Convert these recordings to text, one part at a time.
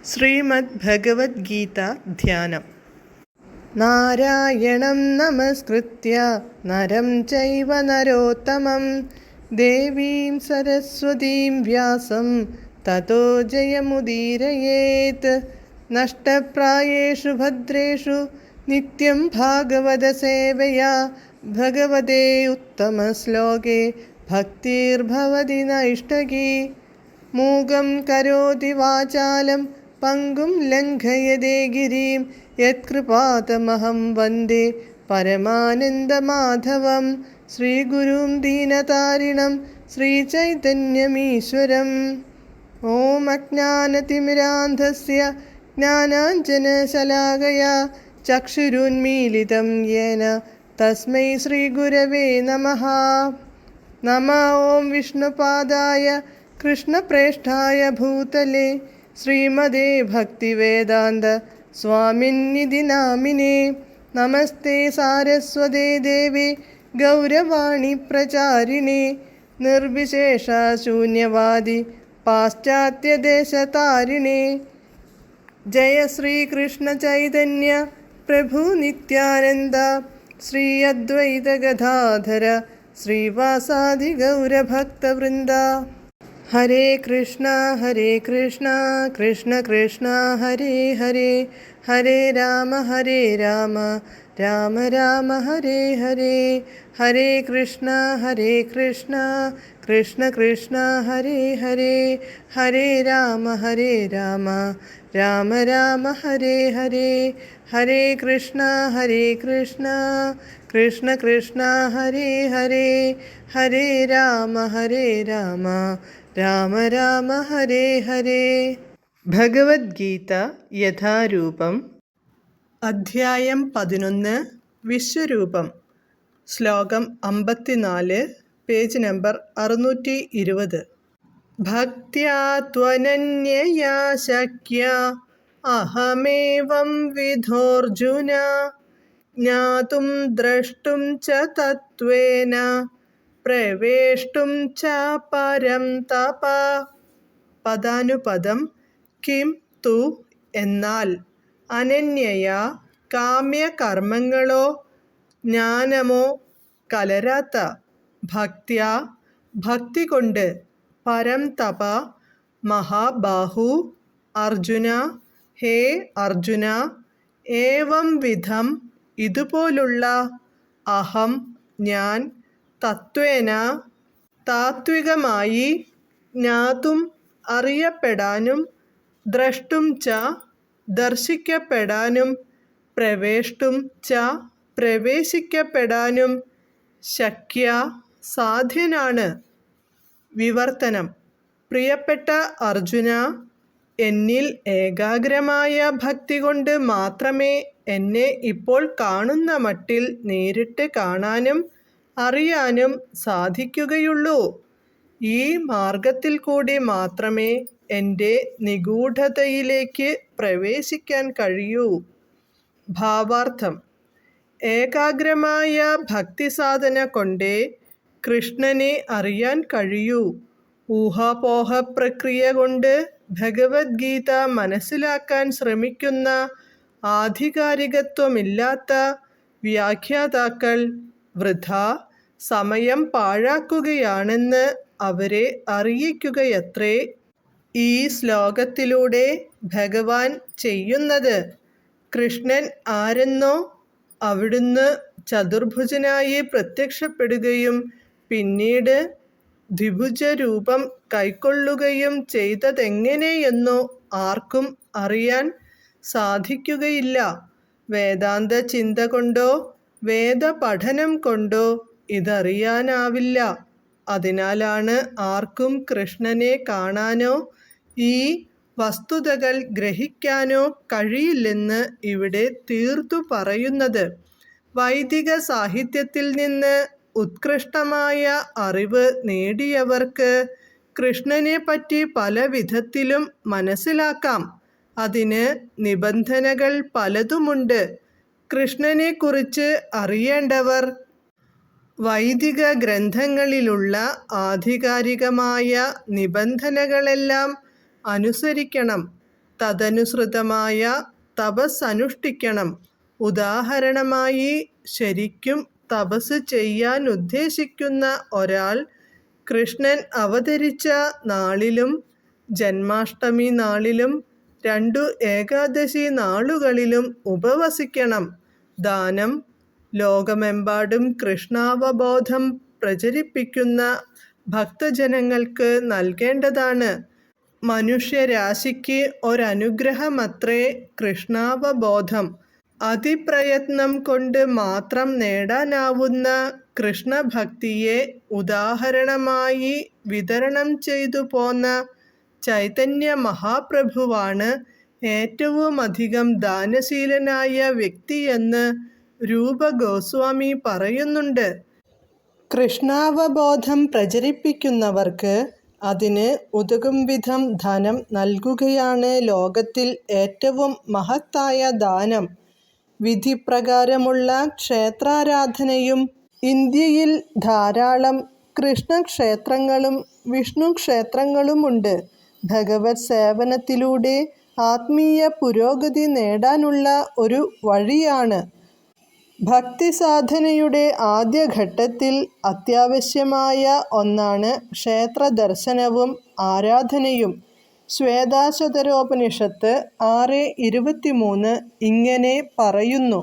ശ്രീമദ് ഭഗവത്ഗീത ധ്യാനം. നാരായണം നമസ്കൃത്യ നരം ചൈവ നരോത്തമം ദേവീം സരസ്വതീം വ്യാസം തതോ ജയമുദീരയേത്. നഷ്ടപ്രായേഷു ഭദ്രേഷു നിത്യം ഭാഗവത സേവയാ ഭഗവതേ ഉത്തമശ്ലോകേ ഭക്തിർഭവതി നൈഷ്ടകീ. മൂകം കരോതി വാചാലം പങ്കും ലംഘയതേ ഗിരിം യത്കൃപാതമഹം വന്ദേ പരമാനന്ദമാധവം. ശ്രീഗുരും ദീനതാരിണം ശ്രീചൈതന്യമീശ്വരം. ഓം അജ്ഞാനതിമിരാന്ധസ്യ ജ്ഞാനാഞ്ജനശലാകയാ ചക്ഷുരുന്മീലിതം യേന തസ്മൈ ശ്രീഗുരവേ നമഃ. നമഃ ഓം വിഷ്ണുപാദായ കൃഷ്ണപ്രേഷ്ഠായ ഭൂതലേ ശ്രീമദേ ഭക്തിവേദാന്ത സ്വാമിന്നിധി നാമിനേ. നമസ്തേ സാരസ്വതേ ദേവേ ഗൗരവാണി പ്രചാരിണേ നിർവിശേഷ ശൂന്യവാദി പാശ്ചാത്യദേശതാരിണേ. ജയ ശ്രീകൃഷ്ണ ചൈതന്യ പ്രഭു നിത്യാനന്ദ ശ്രീ അദ്വൈത ഗദാധര ശ്രീവാസാദി ഗൗരഭക്തവൃന്ദ. ഹരേ കൃഷ്ണ കൃഷ്ണ കൃഷ്ണ ഹരേ ഹരേ, ഹരേ രാമ രാമ രാമ ഹരേ ഹരേ. ഹരേ കൃഷ്ണ കൃഷ്ണ കൃഷ്ണ ഹരേ ഹരേ, ഹരേ രാമ രാമ രാമ ഹരേ ഹരേ. ഹരേ കൃഷ്ണ കൃഷ്ണ ഹരേ ഹരേ, ഹരേ രാമ രാമ ഹരേ ഹരേ. ഭഗവത്ഗീത യഥാരൂപം. അധ്യായം 11. വിശ്വരൂപം. ശ്ലോകം 54, പേജ് നമ്പർ 620. ഭക്ത്യാ ത്വനന്യയാ ശക്യാ അഹമേവം വിധോർജുന ജ്ഞാതും ദ്രഷ്ടും ച തത്വേന പ്രവേഷ്ടും ച പരം തപ. പദാനുപദം. കിം തു എന്നാൽ, അനന്യയാ കാമ്യകർമ്മങ്ങളോ ജ്ഞാനമോ കലരാത്ത, ഭക്ത്യാ ഭക്തി കൊണ്ട്, പരം തപ മഹാബാഹു, അർജുന ഹേ അർജുന, ഏവം വിധം ഇതുപോലുള്ള, അഹം ഞാൻ, തത്വേന താത്വികമായി, ജ്ഞാതും അറിയപ്പെടാനും, ദ്രഷ്ടും ച ദർശിക്കപ്പെടാനും, പ്രവേഷ്ടും ച പ്രവേശിക്കപ്പെടാനും, ശക്യ സാധ്യനാണ്. വിവർത്തനം. പ്രിയപ്പെട്ട അർജുന, എന്നിൽ ഏകാഗ്രമായ ഭക്തി കൊണ്ട് മാത്രമേ എന്നെ ഇപ്പോൾ കാണുന്ന മട്ടിൽ നേരിട്ട് കാണാനും അറിയാനും സാധിക്കുകയുള്ളൂ. ഈ മാർഗത്തിൽ കൂടി മാത്രമേ എൻ്റെ നിഗൂഢതയിലേക്ക് പ്രവേശിക്കാൻ കഴിയൂ. ഭാവാർത്ഥം. ഏകാഗ്രമായ ഭക്തിസാധന കൊണ്ടേ കൃഷ്ണനെ അറിയാൻ കഴിയൂ. ഊഹാപോഹ പ്രക്രിയ കൊണ്ട് ഭഗവത്ഗീത മനസ്സിലാക്കാൻ ശ്രമിക്കുന്ന ആധികാരികത്വമില്ലാത്ത വ്യാഖ്യാതാക്കൾ വൃഥാ സമയം പാഴാക്കുകയാണെന്ന് അവരെ അറിയിക്കുകയത്രേ ഈ ശ്ലോകത്തിലൂടെ ഭഗവാൻ ചെയ്യുന്നത്. കൃഷ്ണൻ ആരെന്നോ അവിടുന്ന് ചതുർഭുജനായി പ്രത്യക്ഷപ്പെടുകയും പിന്നീട് ദ്വിഭുജ രൂപം കൈക്കൊള്ളുകയും ചെയ്തതെങ്ങനെയെന്നോ ആർക്കും അറിയാൻ സാധിക്കുകയില്ല. വേദാന്ത ചിന്ത കൊണ്ടോ വേദപഠനം കൊണ്ടോ ഇതറിയാനാവില്ല. അതിനാലാണ് ആർക്കും കൃഷ്ണനെ കാണാനോ ഈ വസ്തുതകൾ ഗ്രഹിക്കാനോ കഴിയില്ലെന്ന് ഇവിടെ തീർത്തു പറയുന്നത്. വൈദിക സാഹിത്യത്തിൽ നിന്ന് ഉത്കൃഷ്ടമായ അറിവ് നേടിയവർക്ക് കൃഷ്ണനെ പറ്റി പല വിധത്തിലും മനസ്സിലാക്കാം. അതിന് നിബന്ധനകൾ പലതുമുണ്ട്. കൃഷ്ണനെക്കുറിച്ച് അറിയേണ്ടവർ വൈദിക ഗ്രന്ഥങ്ങളിലുള്ള ആധികാരികമായ നിബന്ധനകളെല്ലാം അനുസരിക്കണം. തദനുസൃതമായ തപസ് അനുഷ്ഠിക്കണം. ഉദാഹരണമായി, ശരിക്കും തപസ് ചെയ്യാൻ ഉദ്ദേശിക്കുന്ന ഒരാൾ കൃഷ്ണൻ അവതരിച്ച നാളിലും ജന്മാഷ്ടമി നാളിലും 2 ഏകാദശി നാളുകളിലും ഉപവസിക്കണം. ദാനം ലോകമെമ്പാടും കൃഷ്ണാവബോധം പ്രചരിപ്പിക്കുന്ന ഭക്തജനങ്ങൾക്ക് നൽകേണ്ടതാണ്. മനുഷ്യരാശിക്ക് ഒരനുഗ്രഹമത്രേ കൃഷ്ണാവബോധം. അതിപ്രയത്നം കൊണ്ട് മാത്രം നേടാനാവുന്ന കൃഷ്ണഭക്തിയെ ഉദാഹരണമായി വിതരണം ചെയ്തു പോന്ന ചൈതന്യ മഹാപ്രഭുവാണ് ഏറ്റവുമധികം ദാനശീലനായ വ്യക്തിയെന്ന് രൂപ ഗോസ്വാമി പറയുന്നുണ്ട്. കൃഷ്ണാവബോധം പ്രചരിപ്പിക്കുന്നവർക്ക് അതിന് ഉതകും വിധം ധനം നൽകുകയാണ് ലോകത്തിൽ ഏറ്റവും മഹത്തായ ദാനം. വിധിപ്രകാരമുള്ള ക്ഷേത്രാരാധനയും. ഇന്ത്യയിൽ ധാരാളം കൃഷ്ണക്ഷേത്രങ്ങളും വിഷ്ണു ക്ഷേത്രങ്ങളുമുണ്ട്. ഭഗവത് സേവനത്തിലൂടെ ആത്മീയ പുരോഗതി നേടാനുള്ള ഒരു വഴിയാണ്. ഭക്തിസാധനയുടെ ആദ്യഘട്ടത്തിൽ അത്യാവശ്യമായ ഒന്നാണ് ക്ഷേത്ര ദർശനവും ആരാധനയും. ശ്വേതാശ്വതരോപനിഷത്ത് 6:23 ഇങ്ങനെ പറയുന്നു: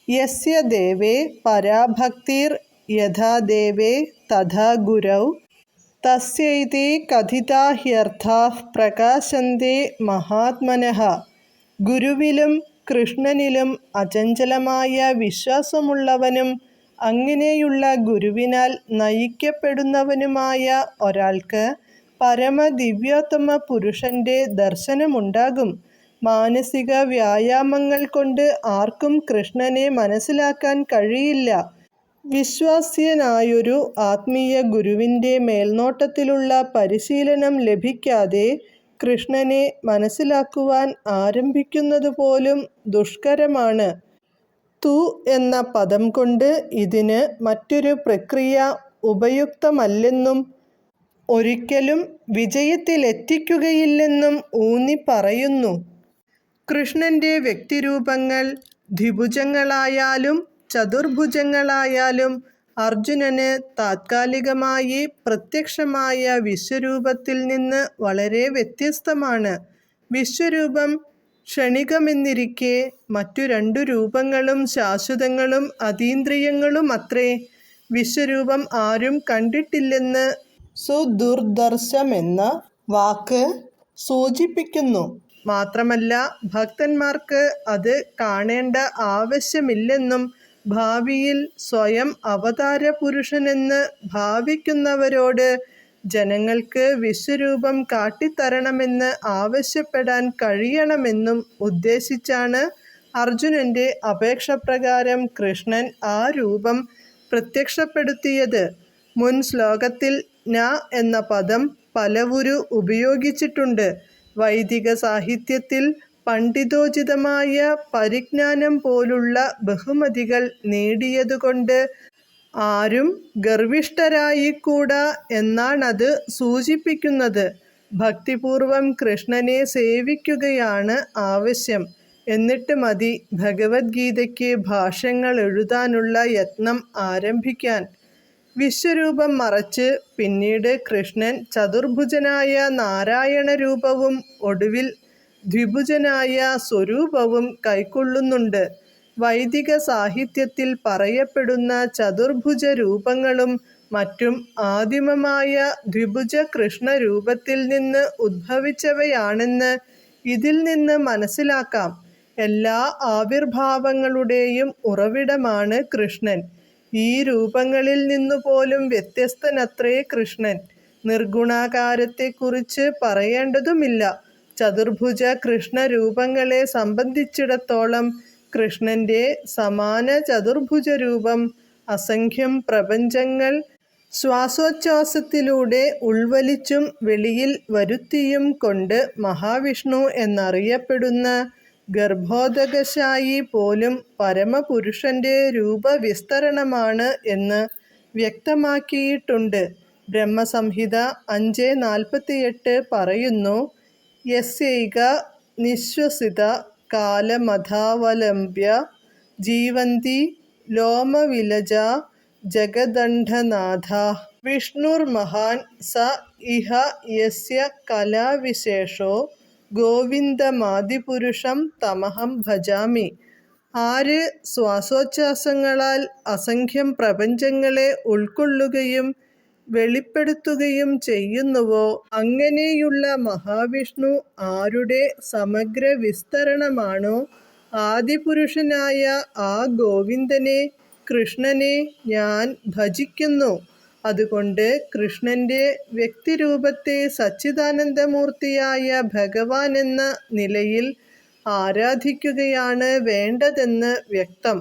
യസ്യ ദേവേ പരാഭക്തിർ യഥാ ദേവേ തഥാ ഗുരൗ തസ്യൈതേ കഥിതാ ഹ്യർത്ഥാഃ പ്രകാശന്തെ മഹാത്മനഃ. ഗുരുവിലും കൃഷ്ണനിലും അചഞ്ചലമായ വിശ്വാസമുള്ളവനും അങ്ങനെയുള്ള ഗുരുവിനാൽ നയിക്കപ്പെടുന്നവനുമായ ഒരാൾക്ക് പരമദിവ്യോത്തമ പുരുഷന്റെ ദർശനമുണ്ടാകും. മാനസിക വ്യായാമങ്ങൾ കൊണ്ട് ആർക്കും കൃഷ്ണനെ മനസ്സിലാക്കാൻ കഴിയില്ല. വിശ്വാസ്യനായൊരു ആത്മീയ ഗുരുവിൻ്റെ മേൽനോട്ടത്തിലുള്ള പരിശീലനം ലഭിക്കാതെ കൃഷ്ണനെ മനസ്സിലാക്കുവാൻ ആരംഭിക്കുന്നതുപോലും ദുഷ്കരമാണ്. തു എന്ന പദം കൊണ്ട് ഇതിന് മറ്റൊരു പ്രക്രിയ ഉപയുക്തമല്ലെന്നും ഒരിക്കലും വിജയത്തിലെത്തിക്കുകയില്ലെന്നും ഊന്നി പറയുന്നു. കൃഷ്ണന്റെ വ്യക്തിരൂപങ്ങൾ ദ്വിഭുജങ്ങളായാലും ചതുർഭുജങ്ങളായാലും അർജുനന് താത്കാലികമായി പ്രത്യക്ഷമായ വിശ്വരൂപത്തിൽ നിന്ന് വളരെ വ്യത്യസ്തമാണ്. വിശ്വരൂപം ക്ഷണികമെന്നിരിക്കെ മറ്റു 2 രൂപങ്ങളും ശാശ്വതങ്ങളും അതീന്ദ്രിയങ്ങളുമത്രേ. വിശ്വരൂപം ആരും കണ്ടിട്ടില്ലെന്ന് സുദുർദർശമെന്ന വാക്ക് സൂചിപ്പിക്കുന്നു. മാത്രമല്ല, ഭക്തന്മാർക്ക് അത് കാണേണ്ട ആവശ്യമില്ലെന്നും ഭാവിയിൽ സ്വയം അവതാര പുരുഷനെന്ന് ഭാവിക്കുന്നവരോട് ജനങ്ങൾക്ക് വിശ്വരൂപം കാട്ടിത്തരണമെന്ന് ആവശ്യപ്പെടാൻ കഴിയണമെന്നും ഉദ്ദേശിച്ചാണ് അർജുനന്റെ അപേക്ഷപ്രകാരം കൃഷ്ണൻ ആ രൂപം പ്രത്യക്ഷപ്പെടുത്തിയത്. മുൻ ശ്ലോകത്തിൽ ന എന്ന പദം പലവുരു ഉപയോഗിച്ചിട്ടുണ്ട്. വൈദിക സാഹിത്യത്തിൽ പണ്ഡിതോചിതമായ പരിജ്ഞാനം പോലുള്ള ബഹുമതികൾ നേടിയതുകൊണ്ട് ആരും ഗർവിഷ്ഠരായിക്കൂടാ എന്നാണത് സൂചിപ്പിക്കുന്നത്. ഭക്തിപൂർവം കൃഷ്ണനെ സേവിക്കുകയാണ് ആവശ്യം. എന്നിട്ട് മതി ഭഗവത്ഗീതയ്ക്ക് ഭാഷ്യങ്ങൾ എഴുതാനുള്ള യത്നം ആരംഭിക്കാൻ. വിശ്വരൂപം മറച്ച് പിന്നീട് കൃഷ്ണൻ ചതുർഭുജനായ നാരായണ രൂപവും ഒടുവിൽ ദ്വിഭുജനായ സ്വരൂപവും കൈക്കൊള്ളുന്നുണ്ട്. വൈദിക സാഹിത്യത്തിൽ പറയപ്പെടുന്ന ചതുർഭുജ രൂപങ്ങളും മറ്റും ആദിമമായ ദ്വിഭുജ കൃഷ്ണ രൂപത്തിൽ നിന്ന് ഉദ്ഭവിച്ചവയാണെന്ന് ഇതിൽ നിന്ന് മനസ്സിലാക്കാം. എല്ലാ ആവിർഭാവങ്ങളുടെയും ഉറവിടമാണ് കൃഷ്ണൻ. ഈ രൂപങ്ങളിൽ നിന്നുപോലും വ്യത്യസ്തനത്രേ കൃഷ്ണൻ. നിർഗുണാകാരത്തെക്കുറിച്ച് പറയേണ്ടതുമില്ല. ചതുർഭുജ കൃഷ്ണ രൂപങ്ങളെ സംബന്ധിച്ചിടത്തോളം കൃഷ്ണന്റെ സമാന ചതുർഭുജ രൂപം അസംഖ്യം പ്രപഞ്ചങ്ങൾ ശ്വാസോച്ഛ്വാസത്തിലൂടെ ഉൾവലിച്ചും വെളിയിൽ വരുത്തിയും കൊണ്ട് മഹാവിഷ്ണു എന്നറിയപ്പെടുന്ന ഗർഭോദകശായി പോലും പരമപുരുഷന്റെ രൂപവിസ്തരണമാണ് എന്ന് വ്യക്തമാക്കിയിട്ടുണ്ട്. ബ്രഹ്മസംഹിത 5:48 പറയുന്നു: യസ്യൈക നിശ്വസിത കാലമഥാവലംബ്യ ജീവന്തി ലോമവിലജ ജഗദണ്ഡനാഥ. വിഷ്ണുർമഹാൻ സ ഇഹ യസ്യ കലാവിശേഷോ ഗോവിന്ദമാദിപുരുഷം തമഹം ഭജാമി. ആര് ശ്വാസോച്ഛ്വാസങ്ങളാൽ അസംഖ്യം പ്രപഞ്ചങ്ങളെ ഉൾക്കൊള്ളുകയും വെളിപ്പെടുത്തുകയും ചെയ്യുന്നുവോ, അങ്ങനെയുള്ള മഹാവിഷ്ണു ആരുടെ സമഗ്ര വിസ്തരണമാണോ, ആദിപുരുഷനായ ആ ഗോവിന്ദനെ, കൃഷ്ണനെ ഞാൻ ഭജിക്കുന്നു. അതുകൊണ്ട് കൃഷ്ണന്റെ വ്യക്തിരൂപത്തെ സച്ചിദാനന്ദമൂർത്തിയായ ഭഗവാൻ എന്ന നിലയിൽ ആരാധിക്കുകയാണ് വേണ്ടതെന്ന് വ്യക്തം.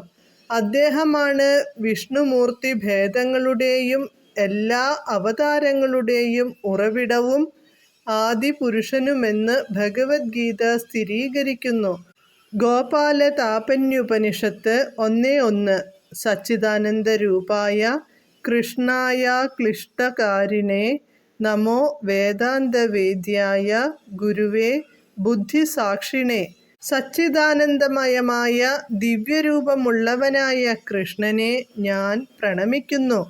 അദ്ദേഹമാണ് വിഷ്ണുമൂർത്തി ഭേദങ്ങളുടെയും എല്ലാ അവതാരങ്ങളുടെയും ഉറവിടവും ആദിപുരുഷനുമെന്ന് ഭഗവദ്ഗീത സ്ഥിരീകരിക്കുന്നു. ഗോപാലതാപന്യുപനിഷത്ത് 1:1 സച്ചിദാനന്ദരൂപായ കൃഷ്ണായ ക്ലിഷ്ടകാരിണേ നമോ വേദാന്തവേദ്യായ ഗുരുവേ ബുദ്ധിസാക്ഷിണേ. സച്ചിദാനന്ദമയമായ ദിവ്യരൂപമുള്ളവനായ കൃഷ്ണനെ ഞാൻ പ്രണമിക്കുന്നു.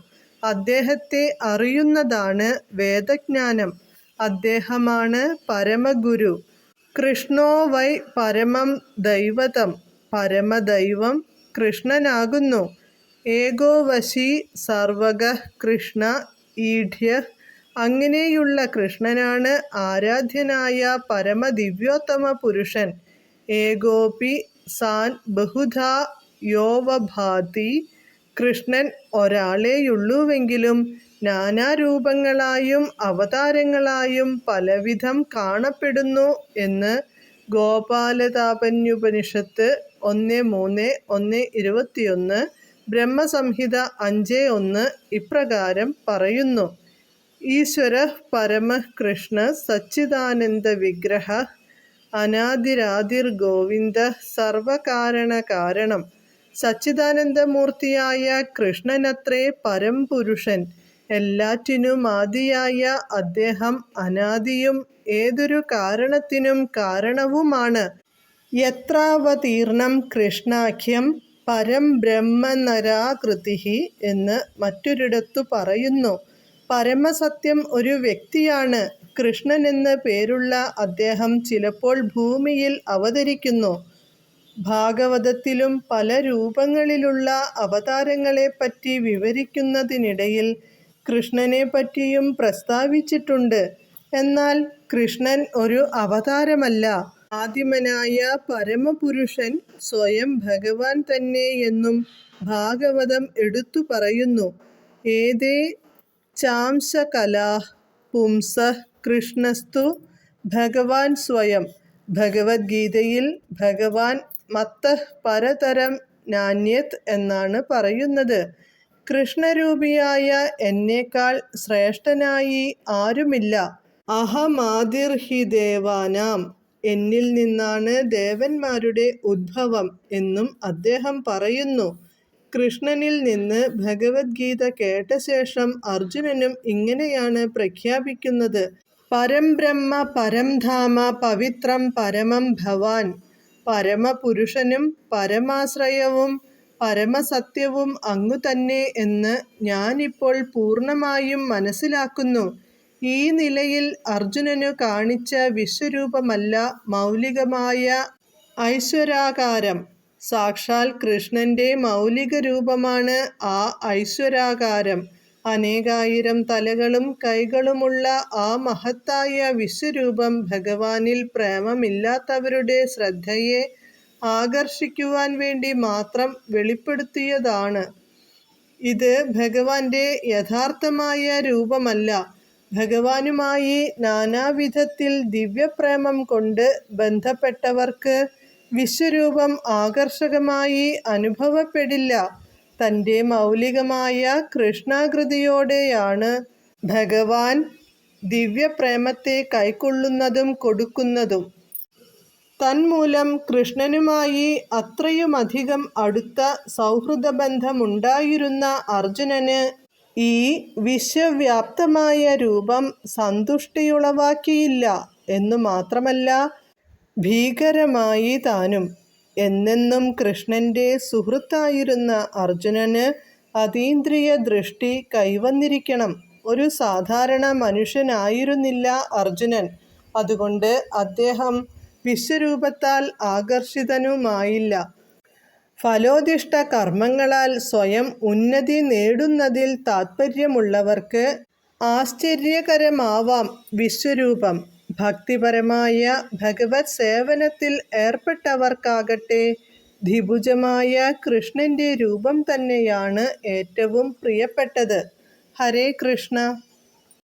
അദ്ദേഹത്തെ അറിയുന്നതാണ് വേദജ്ഞാനം. അദ്ദേഹമാണ് പരമഗുരു. കൃഷ്ണോ വൈ പരമം ദൈവതം. പരമദൈവം കൃഷ്ണനാകുന്നു. ഏകോ വശി സർവഗഃ കൃഷ്ണ ഈഢ്യഃ. അങ്ങനെയുള്ള കൃഷ്ണനാണ് ആരാധ്യനായ പരമദിവ്യോത്തമ പുരുഷൻ. ഏകോപി സാൻ ബഹുധാ യോവഭാതി. കൃഷ്ണൻ ഒരാളെയുള്ളൂവെങ്കിലും നാനാരൂപങ്ങളായും അവതാരങ്ങളായും പലവിധം കാണപ്പെടുന്നു എന്ന് ഗോപാലതാപന്യുപനിഷത്ത് 1:3, 1:21, ബ്രഹ്മസംഹിത 5:1 ഇപ്രകാരം പറയുന്നു. ഈശ്വരഃ പരമഃ കൃഷ്ണഃ സച്ചിദാനന്ദ വിഗ്രഹഃ അനാദിരാദിർഗോവിന്ദഃ സർവകാരണകാരണം. സച്ചിദാനന്ദമൂർത്തിയായ കൃഷ്ണനത്രേ പരംപുരുഷൻ. എല്ലാറ്റിനും ആദിയായ അദ്ദേഹം അനാദിയും ഏതൊരു കാരണത്തിനും കാരണവുമാണ്. യത്രാവതീർണം കൃഷ്ണാഖ്യം പരം ബ്രഹ്മനരാകൃതിഃ എന്ന് മറ്റൊരിടത്തു പറയുന്നു. പരമസത്യം ഒരു വ്യക്തിയാണ്. കൃഷ്ണൻ എന്ന് പേരുള്ള അദ്ദേഹം ചിലപ്പോൾ ഭൂമിയിൽ അവതരിക്കുന്നു. ഭാഗവതത്തിലും പല രൂപങ്ങളിലുള്ള അവതാരങ്ങളെപ്പറ്റി വിവരിക്കുന്നതിനിടയിൽ കൃഷ്ണനെപ്പറ്റിയും പ്രസ്താവിച്ചിട്ടുണ്ട്. എന്നാൽ കൃഷ്ണൻ ഒരു അവതാരമല്ല. ആദിമനായ പരമപുരുഷൻ സ്വയം ഭഗവാൻ തന്നെ എന്നും ഭാഗവതം എടുത്തു പറയുന്നു. ഏതേ ചാംശകലാഃ പുംസഃ കൃഷ്ണസ്തു ഭഗവാൻ സ്വയം. ഭഗവദ്ഗീതയിൽ ഭഗവാൻ മത്തഃ പരതരം നാന്യത് എന്നാണ് പറയുന്നത്. കൃഷ്ണരൂപിയായ എന്നേക്കാൾ ശ്രേഷ്ഠനായി ആരുമില്ല. അഹമാദിർഹി ദേവാനാം. എന്നിൽ നിന്നാണ് ദേവന്മാരുടെ ഉദ്ഭവം എന്നും അദ്ദേഹം പറയുന്നു. കൃഷ്ണനിൽ നിന്ന് ഭഗവദ്ഗീത കേട്ട ശേഷം അർജുനനും ഇങ്ങനെയാണ് പ്രഖ്യാപിക്കുന്നത്. പരം ബ്രഹ്മ പരം ധാമ പവിത്രം പരമം ഭവാൻ. പരമപുരുഷനും പരമാശ്രയവും പരമസത്യവും അങ്ങു തന്നെ എന്ന് ഞാനിപ്പോൾ പൂർണ്ണമായും മനസ്സിലാക്കുന്നു. ഈ നിലയിൽ അർജുനനു കാണിച്ച വിശ്വരൂപമല്ല മൗലികമായ ഐശ്വരാകാരം. സാക്ഷാൽ കൃഷ്ണന്റെ മൗലിക രൂപമാണ് ആ ഐശ്വരാകാരം. അനേകായിരം തലകളും കൈകളുമുള്ള ആ മഹത്തായ വിശ്വരൂപം ഭഗവാനിൽ പ്രേമമില്ലാത്തവരുടെ ശ്രദ്ധയെ ആകർഷിക്കുവാൻ വേണ്ടി മാത്രം വെളിപ്പെടുത്തിയതാണ്. ഇത് ഭഗവാന്റെ യഥാർത്ഥമായ രൂപമല്ല. ഭഗവാനുമായി നാനാവിധത്തിൽ ദിവ്യപ്രേമം കൊണ്ട് ബന്ധപ്പെട്ടവർക്ക് വിശ്വരൂപം ആകർഷകമായി അനുഭവപ്പെടില്ല. തൻ്റെ മൗലികമായ കൃഷ്ണാകൃതിയോടെയാണ് ഭഗവാൻ ദിവ്യപ്രേമത്തെ കൈക്കൊള്ളുന്നതും കൊടുക്കുന്നതും. തന്മൂലം കൃഷ്ണനുമായി അത്രയുമധികം അടുത്ത സൗഹൃദബന്ധമുണ്ടായിരുന്ന അർജുനന് ഈ വിശ്വവ്യാപ്തമായ രൂപം സന്തുഷ്ടിയുളവാക്കിയില്ല എന്നു മാത്രമല്ല, ഭീകരമായി താനും. എന്നെന്നും കൃഷ്ണന്റെ സുഹൃത്തായിരുന്ന അർജുനന് അതീന്ദ്രിയ ദൃഷ്ടി കൈവന്നിരിക്കണം. ഒരു സാധാരണ മനുഷ്യനായിരുന്നില്ല അർജുനൻ. അതുകൊണ്ട് അദ്ദേഹം വിശ്വരൂപത്താൽ ആകർഷിതനുമായില്ല. ഫലോദിഷ്ട കർമ്മങ്ങളാൽ സ്വയം ഉന്നതി നേടുന്നതിൽ താത്പര്യമുള്ളവർക്ക് ആശ്ചര്യകരമാവാം വിശ്വരൂപം. ഭക്തിപരമായ ഭഗവത് സേവനത്തിൽ ഏർപ്പെട്ടവർക്കാകട്ടെ ദ്വിഭുജമായ കൃഷ്ണന്റെ രൂപം തന്നെയാണ് ഏറ്റവും പ്രിയപ്പെട്ടത്. ഹരേ കൃഷ്ണ.